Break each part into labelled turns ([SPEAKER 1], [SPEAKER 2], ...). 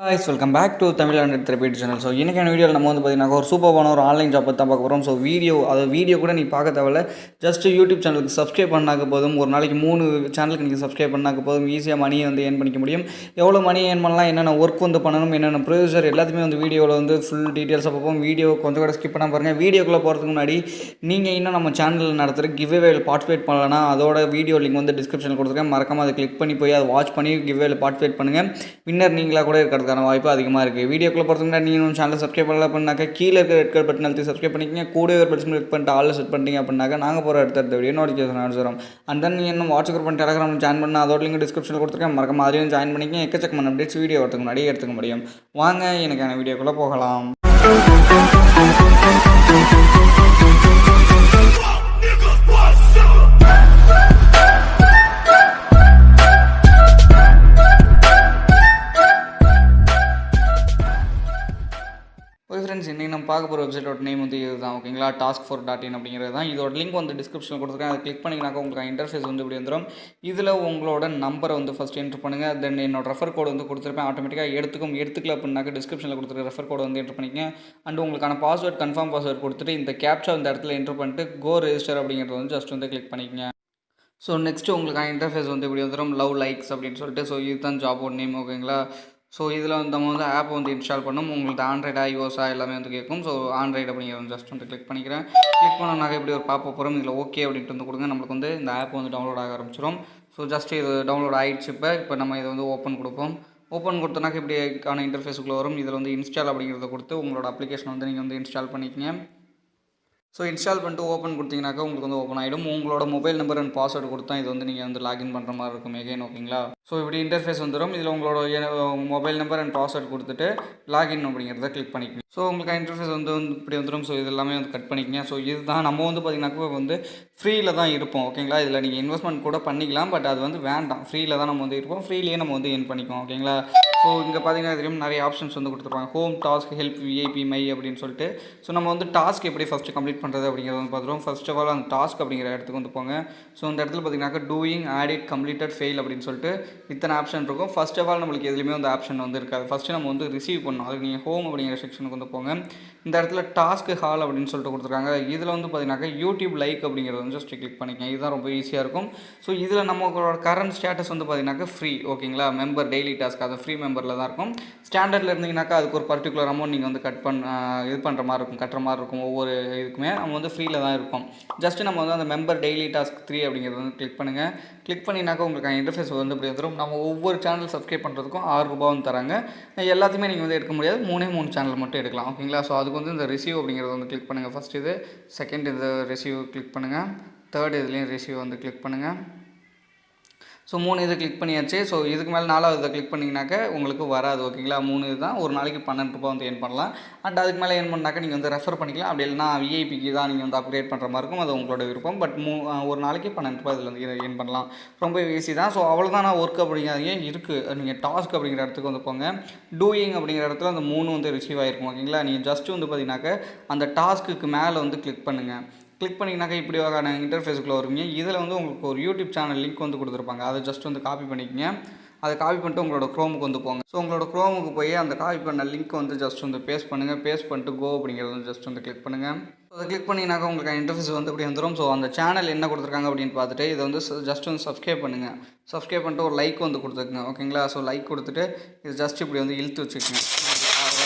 [SPEAKER 1] guys, welcome back to TamilAndroidTheraphy channel. So இன்னைக்கான வீடியோவில் நம்ம வந்து பார்த்தீங்கன்னா ஒரு சூப்பரான ஒரு ஆன்லைன் ஜாப் பற்றி தான் பார்க்க போகிறோம். ஸோ வீடியோ கூட நீ பார்க்க தேவையில்ல, ஜஸ்ட் யூடியூப் சேனலுக்கு சப்ஸ்கிரைப் பண்ணாக்க போதும். ஒரு நாளைக்கு 3 சேனலுக்கு நீங்கள் சப்ஸ்கிரைப் பண்ணாக்க போதும், ஈஸியாக மணியை வந்து ஏர்ன் பண்ணிக்க முடியும். எவ்வளோ மணி ஏர்ன் பண்ணலாம், என்னென்ன ஒர்க் வந்து பண்ணணும், என்னென்ன ப்ரொசீஜர் எல்லாத்தையுமே வந்து வீடியோவில் வந்து ஃபுல் டீட்டெயில்ஸாக பார்ப்போம். வீடியோ கொஞ்சம் கூட ஸ்கிப் பண்ணால் பாருங்கள். வீடியோக்குள்ளே போகிறதுக்கு முன்னாடி நீங்கள் இன்னும் நம்ம சேனலில் நடத்துகிற கிவ்அவேல பார்ட்டிசிபேட் பண்ணலன்னா அதோட வீடியோ லிங்க் வந்து டிஸ்கிரிப்ஷனில் கொடுத்துருக்கேன். மறக்காமல் அதை கிளிக் பண்ணி போய் அதை வாட்ச் பண்ணி கிவ்அவேல பார்ட்டிசிபேட் பண்ணுங்கள். வின்னர் நீங்களாக கூட இருக்கிறதுக்கான வாய்ப்பு அதிகமாக இருக்குது. வீடியோக்குள்ள போகிறதுக்கு முன்னாடி நீங்கள் சேனலை சப்ஸ்கிரைப் பண்ணலாம் பண்ணாக்க கீழே இருக்கிற ரெட் கலர் பட்டன் அழுத்தி சப்ஸ்கிரைப் பண்ணிக்கங்க. கூட ஒரு பட்டன் கிளிக் பண்ணிட்டு ஆல் செட் பண்ணிட்டீங்க அப்படின்னாக்க நாங்கள் போகிற அடுத்த வீடியோ நோட்டிஃபிகேஷன் வரும். அண்ட் தென் நீங்கள் இன்னும் வாட்ஸ்அப் பண்ணி டெலிகிராம் ஜாயின் பண்ணால் அதோட லிங்க் டிஸ்கிரிப்ஷனில் கொடுத்துருக்கேன். மறக்காம அதையும் ஜாயின் பண்ணிக்கங்க. எக்கச்சக்கமான அப்டேட்ஸ் வீடியோ வரதுக்கு முன்னாடி எடுத்துக்க முடியும். வாங்க எனக்கான வீடியோக்குள்ளே போகலாம். ஃப்ரெண்ட்ஸ், இன்றைக்கி நம்ம பார்க்க போகிற வெப்சைட்டோட நேம் வந்து இதுதான். ஓகேங்களா, task4.in அப்படிங்கிறது தான். இதோட லிங்க் வந்து டிஸ்கிரிப்ஷனில் கொடுத்துருக்கேன். அதை கிளிக் பண்ணிங்கனாக்கா உங்களுக்கு இன்டர்ஃபேஸ் வந்து இப்படி வந்துடும். இதில் உங்களோட நம்பரை வந்து ஃபஸ்ட் என்ட்ரு பண்ணுங்கள். தென் என்னோட ரெஃபர் கோடு வந்து கொடுத்துருப்பேன். ஆட்டோமேட்டிக்காக எடுத்துக்கல அப்படின்னாக்க டிஸ்கிரிப்ஷனில் கொடுத்துருக்க ரெஃபர் கோடு வந்து என்ட்ரு பண்ணிக்கங்க. அண்ட் உங்களுக்கான பாஸ்வேர்ட் கன்ஃபார்ம் பாஸ்வேர்ட் கொடுத்துட்டு இந்த கேப்சா இந்த இடத்துல என்ட்ரு பண்ணிட்டு கோ ரெஜிஸ்டர் அப்படிங்கிறது வந்து ஜஸ்ட் வந்து கிளிக் பண்ணிக்கங்க. ஸோ நெக்ஸ்ட்டு உங்களுக்கான இன்டர்ஃபேஸ் வந்து இப்படி வந்துடும். லவ் லைக்ஸ் அப்படின்னு சொல்லிட்டு. ஸோ இதுதான் ஜாபோட நேம். ஓகேங்களா, ஸோ இதில் வந்து நம்ம வந்து ஆப் வந்து இன்ஸ்டால் பண்ணணும். உங்களுக்கு ஆண்ட்ராய்டா ஐஓஎஸா எல்லாமே வந்து கேட்கும். ஸோ ஆண்ட்ராய்டு அப்படிங்கிறது ஜஸ்ட் வந்து கிளிக் பண்ணிக்கிறேன். கிளிக் பண்ணோம்னாக்க இப்படி ஒரு பாப்பப் வரும். இதில் ஓகே அப்படின்ட்டு வந்து கொடுங்க. நம்மளுக்கு வந்து இந்த ஆப் வந்து டவுன்லோட் ஆக ஆரம்பிச்சிடும். ஸோ ஜஸ்ட் இது டவுன்லோட் ஆகிடுச்சு. இப்போ நம்ம இதை வந்து ஓப்பன் கொடுப்போம். ஓப்பன் கொடுத்தோன்னாக்க இப்படிக்கான இன்டர்ஃபேஸுக்குள்ளே வரும். இதில் வந்து இன்ஸ்டால் அப்படிங்கிறத கொடுத்து உங்களோட அப்ளிகேஷன் வந்து நீங்கள் வந்து இன்ஸ்டால் பண்ணிக்கங்க. ஸோ இன்ஸ்டால் பண்ணிட்டு ஓப்பன் கொடுத்தீங்கன்னாக்கா உங்களுக்கு வந்து ஓப்பன் ஆகிடும். உங்களோட மொபைல் நம்பர் அண்ட் பாஸ்வேர்டு கொடுத்தா இது வந்து நீங்கள் வந்து லாகின் பண்ணுற மாதிரி இருக்கும் எகைன். ஓகேங்களா, ஸோ இப்படி இன்டர்ஃபேஸ் வந்துடும். இதில் உங்களோட மொபைல் நம்பர் அண்ட் பாஸ்வேர்டு கொடுத்துட்டு லாகின் அப்படிங்கிறத கிளிக் பண்ணிக்கணும். ஸோ உங்களுக்கு இன்டர்ஃபேஸ் வந்து இப்படி வந்துடும். ஸோ இது எல்லாமே வந்து கட் பண்ணிக்கங்க. ஸோ இதுதான் நம்ம வந்து பார்த்திங்கனாக்கா வந்து ஃப்ரீயில் தான் இருப்போம். ஓகேங்களா, இதில் நீங்கள் இன்வெஸ்ட்மெண்ட் கூட பண்ணிக்கலாம். பட் அது வந்து வேண்டாம். ஃப்ரீயில் தான் நம்ம வந்து இருப்போம். ஃப்ரீலேயே நம்ம வந்து ஏர்ன் பண்ணிக்குவோம். ஓகேங்களா, ஸோ இங்கே பார்த்தீங்கன்னா தெரியும் நிறைய ஆப்ஷன்ஸ் வந்து கொடுத்துருப்பாங்க. Home, task, help, VIP, my அப்படின்னு சொல்லிட்டு. ஸோ நம்ம வந்து டாஸ்க் எப்படி ஃபஸ்ட்டு கம்ப்ளீட் பண்ணுறது அப்படிங்கிறத வந்து பார்த்துருவோம். ஃபர்ஸ்ட் ஆஃப் ஆல் அந்த டாஸ்க் அப்படிங்கிற இடத்துக்கு வந்து போங்க. ஸோ இந்த இடத்துல பார்த்தீங்கன்னாக்கா டூயிங், ஆடிட், கம்ப்ளீட்டட், ஃபெயில் அப்படின்னு சொல்லிட்டு இத்தனை ஆப்ஷன் இருக்கும். ஃபர்ஸ்ட் ஆஃப் ஆல் நம்மளுக்கு எதுலையுமே வந்து ஆப்ஷன் வந்து இருக்காது. ஃபஸ்ட்டு நம்ம வந்து ரிசீவ் பண்ணணும். அதுக்கு நீங்கள் ஹோம் அப்படிங்கிற செக்ஷனுக்கு வந்து போங்க. இந்த இடத்துல டாஸ்க் ஹால் அப்படின்னு சொல்லிட்டு கொடுத்துருக்காங்க. இதில் வந்து பார்த்தீங்கன்னாக்கா யூடியூப் லைக் அப்படிங்கிறது வந்து ஜஸ்ட் கிளிக் பண்ணிக்கங்க. இதுதான் ரொம்ப ஈஸியாக இருக்கும். ஸோ இதில் நம்மளோட கரண்ட் ஸ்டேட்டஸ் வந்து பார்த்தீங்கன்னாக்கா ஃப்ரீ. ஓகேங்களா, மெம்பர் டெய்லி டாஸ்க் அது ஃப்ரீ மெம்பரில் தான் இருக்கும். ஸ்டாண்டர்டில் இருந்தீங்கன்னாக்கா அதுக்கு ஒரு பர்டிகுலர் அமௌண்ட் நீங்கள் வந்து இது பண்ணுற மாதிரி இருக்கும், கட்டுற மாதிரி இருக்கும். ஒவ்வொரு இதுக்குமே நம்ம வந்து ஃப்ரீயில் தான் இருக்கும். ஜஸ்ட்டு நம்ம வந்து அந்த மெம்பர் டெய்லி டாஸ்க் 3 அப்படிங்கிறது வந்து கிளிக் பண்ணுங்கள். கிளிக் பண்ணினாக்கா உங்களுக்கு இன்டர்ஃபேஸ் வந்து இப்படி வந்துடும். நம்ம ஒவ்வொரு சேனல் சப்ஸ்கிரைப் பண்ணுறதுக்கும் 6 ரூபா வந்து தராங்க. எல்லாத்தையுமே நீங்கள் வந்து எடுக்க முடியாது. 3 சேனல் மட்டும் எடுக்கலாம். ஓகேங்களா, ஸோ அதுக்கு வந்து இந்த ரிசீவ் அப்படிங்கிறத வந்து கிளிக் பண்ணுங்கள். ஃபஸ்ட் இது, செகண்ட் இது ரிசீவ் கிளிக் பண்ணுங்கள். தேர்ட் இதுலேயும் ரிசீவ் வந்து கிளிக் பண்ணுங்கள். ஸோ 3 இதை கிளிக் பண்ணியாச்சு. ஸோ இதுக்கு மேலே 4வது இதை கிளிக் பண்ணிங்கனாக்கா உங்களுக்கு வராது. ஓகேங்களா, 3 இதுதான். ஒரு நாளைக்கு 12 ரூபா வந்து ஏர்ன் பண்ணலாம். அண்ட் அதுக்கு மேலே ஏர்ன் பண்ணாக்கா நீங்கள் வந்து ரெஃபர் பண்ணிக்கலாம். அப்படி இல்லைனா விஐபிக்கு தான் நீங்கள் வந்து அப்கிரேட் பண்ணுற மாதிரி இருக்கும். அது உங்களோட விருப்பம். பட் ஒரு நாளைக்கு 12 ரூபா இதில் வந்து ஏர்ன் பண்ணலாம். ரொம்ப ஈஸி தான். ஸோ அவ்வளோதான். நான் ஒர்க் அப்படிங்கிறதே இருக்குது. நீங்கள் டாஸ்க் அப்படிங்கிற இடத்துக்கு வந்து போங்க. டூயிங் அப்படிங்கிற இடத்துல அந்த 3 வந்து ரிசீவ் ஆகிருக்கும். ஓகேங்களா, நீங்கள் ஜஸ்ட்டு வந்து பார்த்தீங்கன்னாக்கா அந்த டாஸ்க்கு மேலே வந்து கிளிக் பண்ணுங்கள். கிளிக் பண்ணிங்கனாக்கா இப்படி வகையான இன்டர்ஃபேஸுக்குள்ளே வருவீங்க. இதில் வந்து உங்களுக்கு ஒரு யூடியூப் சேனல் லிங்க் வந்து கொடுத்துருப்பாங்க. அதை ஜஸ்ட் வந்து காப்பி பண்ணிக்கங்க. அதை காப்பி பண்ணிட்டு உங்களோட க்ரோமுக்கு வந்து போங்க. ஸோ உங்களோட க்ரோமுக்கு போய் அந்த காப்பி பண்ண லிங்க் வந்து ஜஸ்ட் வந்து பேஸ்ட் பண்ணுங்கள். பேஸ்ட் பண்ணிட்டு கோ அப்படிங்கிறது வந்து ஜஸ்ட் வந்து கிளிக் பண்ணுங்கள். அதை கிளிக் பண்ணிங்கனாக்கா உங்களுக்கு இன்டர்ஃபேஸ் வந்து இப்படி வந்துடும். ஸோ அந்த சேனல் என்ன கொடுத்துருக்காங்க அப்படின்னு பார்த்துட்டு இதை வந்து ஜஸ்ட் வந்து சப்ஸ்கிரைப் பண்ணுங்கள். சப்ஸ்கிரைப் பண்ணிட்டு ஒரு லைக் வந்து கொடுத்துருக்குங்க. ஓகேங்களா, ஸோ லைக் கொடுத்துட்டு இது ஜஸ்ட் இப்படி வந்து இழுத்து வச்சுக்கோங்க.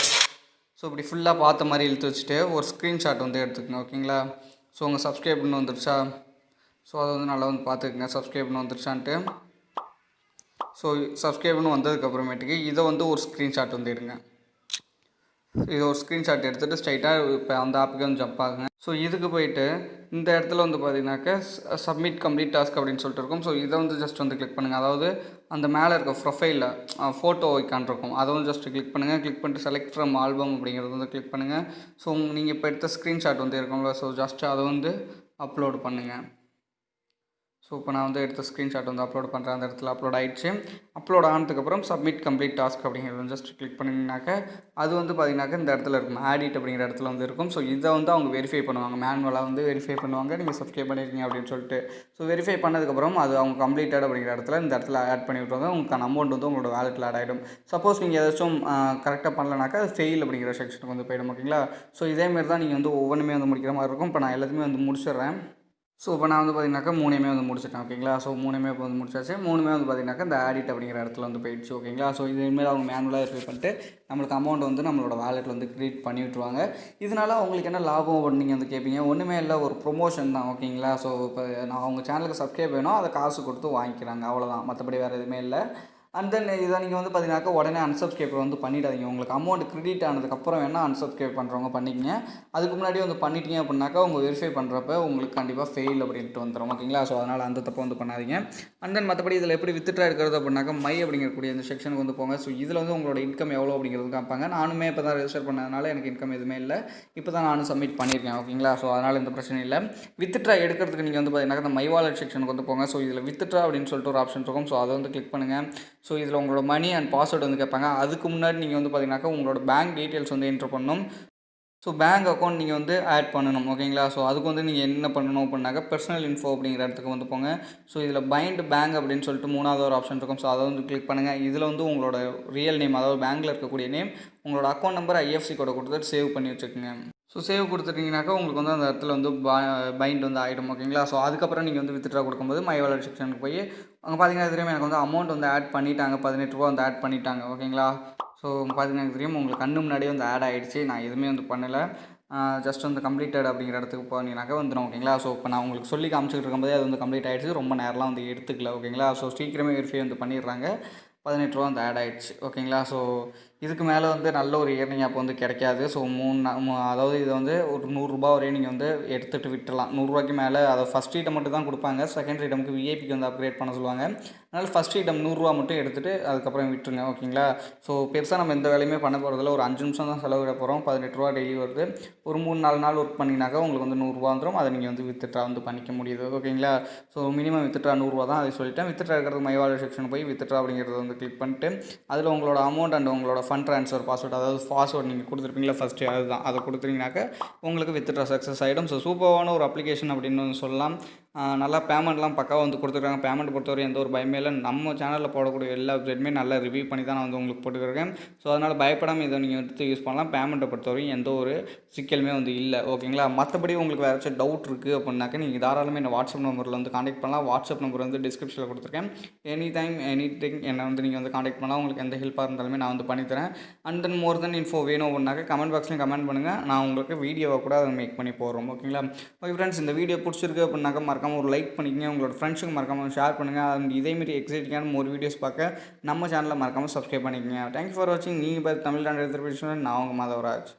[SPEAKER 1] ஸோ இப்படி ஃபுல்லாக பார்த்த மாதிரி இழுத்து வச்சுட்டு ஒரு ஸ்க்ரீன்ஷாட் வந்து எடுத்துக்கங்க. ஓகேங்களா, ஸோ உங்கள் சப்ஸ்கிரைப்னு வந்துருச்சா? ஸோ அதை வந்து நல்லா வந்து பார்த்துக்குங்க. சப்ஸ்கிரைப்னு வந்துருச்சான்ட்டு. ஸோ சப்ஸ்கிரைப்னு வந்ததுக்கப்புறமேட்டுக்கு இதை வந்து ஒரு ஸ்க்ரீன்ஷாட் வந்து எடுங்க. இதை ஒரு ஸ்க்ரீன்ஷாட் எடுத்துகிட்டு ஸ்ட்ரைட்டாக இப்போ அந்த ஆப்புக்கு வந்து ஜம்ப் ஆகுங்க. ஸோ இதுக்கு போயிட்டு இந்த இடத்துல வந்து பார்த்தீங்கன்னாக்கா சப்மிட் கம்ப்ளீட் டாஸ்க் அப்படின்னு சொல்லிட்டு இருக்கும். ஸோ இதை வந்து ஜஸ்ட் வந்து கிளிக் பண்ணுங்கள். அதாவது அந்த மேலே இருக்க ப்ரொஃபைலில் ஃபோட்டோ வைக்கான் இருக்கும். அதை வந்து ஜஸ்ட் கிளிக் பண்ணுங்கள். கிளிக் பண்ணிட்டு செலக்ட் ஃப்ரம் ஆல்பம் அப்படிங்கிறது வந்து கிளிக் பண்ணுங்கள். ஸோ நீங்கள் இப்போ எடுத்த ஸ்க்ரீன்ஷாட் வந்து இருக்கும்ல, ஸோ ஜஸ்ட் அதை வந்து அப்லோட் பண்ணுங்கள். ஸோ இப்போ நான் வந்து எடுத்த ஸ்க்ரீன்ஷாட் வந்து அப்லோட் பண்ணுறேன். அந்த இடத்துல அப்லோட் ஆகிடுச்சு. அப்லோட் ஆனதுக்கப்புறம் சப்மிட் கம்ப்ளீட் டாஸ்க் அப்படிங்கிறது ஜஸ்ட் கிளிக் பண்ணிங்கனாக்கா அது வந்து பார்த்தீங்கன்னாக்கா இந்த இடத்துல இருக்கும், ஆடிட் அப்படிங்கிற இடத்துல வந்து இருக்கும். ஸோ இதை வந்து அவங்க வெரிஃபை பண்ணுவாங்க, மேனுவலாக வந்து வெரிஃபை பண்ணுவாங்க நீங்கள் சப்ஸ்கிரைப் பண்ணியிருக்கீங்க அப்படின்னு சொல்லிட்டு. ஸோ வெரிஃபை பண்ணதுக்கப்புறம் அது அவங்க கம்ப்ளீட்டட் அப்படிங்கிற இடத்துல இந்த இடத்துல ஆட் பண்ணி விட்டுருவாங்க. உங்களுக்கான அமௌண்ட் வந்து உங்களோட வேலெட்டில் ஆட் ஆகிடும். சப்போஸ் நீங்கள் ஏதாச்சும் கரெக்டாக பண்ணலனாக்கா அது ஃபெயில் அப்படிங்கிற செக்ஷனுக்கு வந்து போயிடும். ஓகேங்களா? ஸோ இதேமாரி தான் நீங்கள் வந்து ஒவ்வொன்றுமே வந்து முடிக்கிற மாதிரி இருக்கும். இப்போ நான் எல்லாத்தையுமே வந்து முடிச்சிடுறேன். ஸோ இப்போ நான் வந்து பார்த்தீங்கன்னாக்கா 3மே வந்து முடிச்சிட்டேன். ஓகேங்களா? ஸோ 3மே இப்போ வந்து முடிச்சாச்சு. 3மே வந்து பார்த்தீங்கன்னாக்கா இந்த ஆடிட் அப்படிங்கிற இடத்துல வந்து போயிடுச்சு. ஓகேங்களா? ஸோ இதுமாரி அவங்க மேனுவலாக வெரிஃபை பண்ணிட்டு நம்மளுக்கு அமௌண்ட் வந்து நம்மளோட வாலெட்டில் வந்து கிரெடிட் பண்ணி விட்டுருவாங்க. இதனால் அவங்களுக்கு என்ன லாபம் அப்படின்னு நீங்கள் வந்து கேட்பீங்க. ஒன்றுமே இல்லை, ஒரு ப்ரொமோஷன் தான். ஓகேங்களா? ஸோ இப்போ நான் அவங்க சேனலுக்கு சப்ஸ்கிரைப் வேணும், அதை காசு கொடுத்து வாங்கிக்கிறாங்க, அவ்வளோதான். மற்றபடி வேறு எதுவுமே இல்லை. அண்ட் தென் இதை நீங்கள் வந்து பார்த்தீங்கன்னாக்கா உடனே அன்சப்ஸ்கிரைப் வந்து பண்ணிடாதீங்க. உங்களுக்கு அமௌண்ட் கிரெடிட் ஆனதுக்கப்புறம் வேணால் அன்சப்ஸ்கிரைப் பண்ணுறவங்க பண்ணிக்கங்க. அதுக்கு முன்னாடி வந்து பண்ணிட்டீங்க அப்படின்னாக்கா உங்கள் வெரிஃபை பண்ணுறப்ப உங்களுக்கு கண்டிப்பாக ஃபெயில் அப்படின்ட்டு வந்துடும். ஓகேங்களா? ஸோ அதனால் அந்த தப்பை வந்து பண்ணாதீங்க. அண்ட் தென் மற்றபடி இதில் எப்படி வித்ட்ரா எடுக்கிறது அப்படின்னாக்கா மை அப்படிங்கக்கூடிய இந்த செக்ஷனுக்கு வந்து போங்க. ஸோ இதில் வந்து உங்களோட இன்கம் எவ்வளோ அப்படிங்கிறது காப்பாங்க. நானுமே இப்போ தான் ரெஜிஸ்டர் பண்ணதுனால எனக்கு இன்கம் எதுவுமே இல்லை. இப்போ தான் நானும் சப்மிட் பண்ணியிருக்கேன். ஓகேங்களா? ஸோ அதனால் எந்த பிரச்சனை இல்லை. வித்ட்ரா எடுக்கிறதுக்கு நீங்கள் வந்து பார்த்தீங்கன்னா இந்த மை வாலெட் செக்ஷனுக்கு வந்து போங்க. ஸோ இதில் வித்ட்ரா அப்படின்னு சொல்லிட்டு ஒரு ஆப்ஷன் இருக்கும். ஸோ அதை வந்து கிளிக் பண்ணுங்கள். ஸோ இதில் உங்களோட மணி அண்ட் பாஸ்வேர்டு வந்து கேட்பாங்க. அதுக்கு முன்னாடி நீங்கள் வந்து பார்த்தீங்கன்னாக்கா உங்களோட பேங்க் டீட்டெயில்ஸ் வந்து என்ட்ரு பண்ணணும். ஸோ பேங்க் அக்கௌண்ட் நீங்கள் வந்து ஆட் பண்ணணும். ஓகேங்களா? ஸோ அதுக்கு வந்து நீங்கள் என்ன பண்ணணும் அப்படின்னாக்கா பர்சனல் இன்ஃபோ அப்படிங்கிற இடத்துக்கு வந்து போங்க. ஸோ இதில் பைண்ட் பேங்க் அப்படின்னு சொல்லிட்டு 3வது ஒரு ஆப்ஷன் இருக்கும். ஸோ அதை வந்து கிளிக் பண்ணுங்கள். இதில் வந்து உங்களோட ரியல் நேம், அதாவது பேங்க்கில் இருக்கக்கூடிய நேம், உங்களோட அக்கௌண்ட் நம்பர், ஐஎஃப்சி கோடை கொடுத்துட்டு சேவ் பண்ணி வச்சுக்கோங்க. ஸோ சேவ் கொடுத்துட்டிங்கனாக்கா உங்களுக்கு வந்து அந்த இடத்துல வந்து பைண்ட் வந்து ஆகிடும். ஓகேங்களா? ஸோ அதுக்கப்புறம் நீங்கள் வந்து வித்ட்ரா கொடுக்கும்போது மை வாலெட் செக்ஷனுக்கு போய் அங்கே பார்த்தீங்கன்னா தெரியும் எனக்கு வந்து அமௌண்ட் வந்து ஆட் பண்ணிட்டாங்க, ₹18 வந்து ஆட் பண்ணிட்டாங்க. ஓகேங்களா? ஸோ பார்த்தீங்கன்னா எனக்கு தெரியும் உங்களுக்கு கண்ணு முன்னாடியே வந்து ஆட் ஆகிடுச்சு. நான் எதுவுமே வந்து பண்ணலை. ஜஸ்ட் வந்து கம்ப்ளீட்டட் அப்படிங்கிற இடத்துக்கு போனீங்கன்னாக்கா வந்துடும். ஓகேங்களா? ஸோ இப்போ நான் உங்களுக்கு சொல்லி காமிச்சிட்டு இருக்கும்போதே அது வந்து கம்ப்ளீட் ஆகிடுச்சு. ரொம்ப நேரம்லாம் வந்து எடுத்துக்கல. ஓகேங்களா? ஸோ சீக்கிரமே வெரிஃபை வந்து பண்ணிடுறாங்க. ₹18 வந்து ஆட் ஆகிடுச்சு. ஓகேங்களா? ஸோ இதுக்கு மேலே வந்து நல்ல ஒரு இயர்னிங் ஆப் வந்து கிடைக்காது. ஸோ அதாவது இதை வந்து ஒரு ₹100 வரையும் நீங்கள் வந்து எடுத்துகிட்டு விட்டுடலாம். ₹100க்கு மேலே அதை ஃபஸ்ட் ஐட்டம் மட்டும் தான் கொடுப்பாங்க. செகண்ட் ஐட்டமுக்கு விஐபிக்கு வந்து அப்கிரேட் பண்ண சொல்லுவாங்க. அதனால் ஃபஸ்ட் ஐட்டம் ₹100 மட்டும் எடுத்துகிட்டு அதுக்கப்புறம் விட்டுருங்க. ஓகேங்களா? ஸோ பெருசாக நம்ம எந்த வேலையுமே பண்ண போகிறதில்ல. ஒரு 5 நிமிஷம் தான் செலவிட போகிறோம். ₹18 டெய்லி வருது. ஒரு 3-4 நாள் ஒர்க் பண்ணினாக்கா உங்களுக்கு வந்து ₹100 வந்துடும். அதை நீங்கள் வந்து வித்ட்ரா வந்து பண்ணிக்க முடியுது. ஓகேங்களா? ஸோ மினிமம் வித்ட்ரா ₹100 தான். அதை சொல்லிட்டேன். வித்ட்ரா இருக்கிறது மை வாலெட் செக்ஷன் போய் வித்ட்ரா அப்படிங்கிறத வந்து கிளிக் பண்ணிட்டு அதில் உங்களோட அமௌண்ட் அண்ட் உங்களோட ஃபண்ட் ட்ரான்ஸ்ஃபர் பாஸ்வேர்டு, அதாவது பாஸ்வேர்டு நீங்கள் கொடுத்துருப்பீங்களா ஃபஸ்ட்டு, அதுதான். அதை கொடுத்துட்டீங்கனாக்கா உங்களுக்கு வித்ட்ரா சக்ஸஸ் ஆகிடும். ஸோ சூப்பரான ஒரு அப்ளிகேஷன் அப்படின்னு சொல்லலாம். நல்லா பேமெண்ட்லாம் பக்காவாக வந்து கொடுத்துருக்காங்க. பேமெண்ட் பொறுத்தவரை எந்த ஒரு பயமே இல்லை. நம்ம சேனலில் போடக்கூடிய எல்லா வெப்சைட்டுமே நல்லா ரிவ்யூ பண்ணி தான் நான் வந்து உங்களுக்கு போட்டுக்கிறேன். ஸோ அதனால் பயப்படாமல் இதை நீங்கள் எடுத்து யூஸ் பண்ணலாம். பேமெண்ட்டை பொறுத்தவரையும் எந்த ஒரு சிக்கலுமே வந்து இல்லை. ஓகேங்களா? மற்றபடி உங்களுக்கு வேறு ஏதாச்சும் டவுட் இருக்குது அப்படின்னாக்கா நீங்கள் தாராளமாக என்ன வாட்ஸ்அப் நம்பரில் வந்து காண்டாக்ட் பண்ணலாம். வாட்ஸ்அப் நம்பர் வந்து டிஸ்கிரிப்ஷனில் கொடுத்துருக்கேன். எனி டைம் எனிதிங் என்னை வந்து நீங்கள் வந்து காண்டாக்ட் பண்ணலாம். உங்களுக்கு எந்த ஹெல்ப்பாக இருந்தாலுமே நான் வந்து பண்ணித்தரேன். And then more then info வேணும் அப்படின்னாக்கா கமெண்ட் பாக்ஸ்லையும் கமெண்ட் பண்ணுங்கள். நான் உங்களுக்கு வீடியோவை கூட அதை மேக் பண்ணி போடுறோம். ஓகேங்களா? ஓகே ஃப்ரெண்ட்ஸ், இந்த வீடியோ பிடிச்சிருக்கு அப்படின்னாக்கா மறக்காமல் ஒரு லைக் பண்ணிக்கங்க. உங்களோட ஃப்ரெண்ட்ஸுக்கு மறக்காமல் ஷேர் பண்ணுங்கள். அண்ட் இதேமாரி எக்ஸைட்டிங்கான ஒரு வீடியோஸ் பார்க்க நம்ம சேனலில் மறக்காமல் சப்ஸ்கிரைப் பண்ணிக்கங்க. தேங்க்யூ ஃபார் வாட்சிங். நீங்கள் பார்த்து தமிழ் அண்ட் நான் உங்கள் மாதவராஜ்.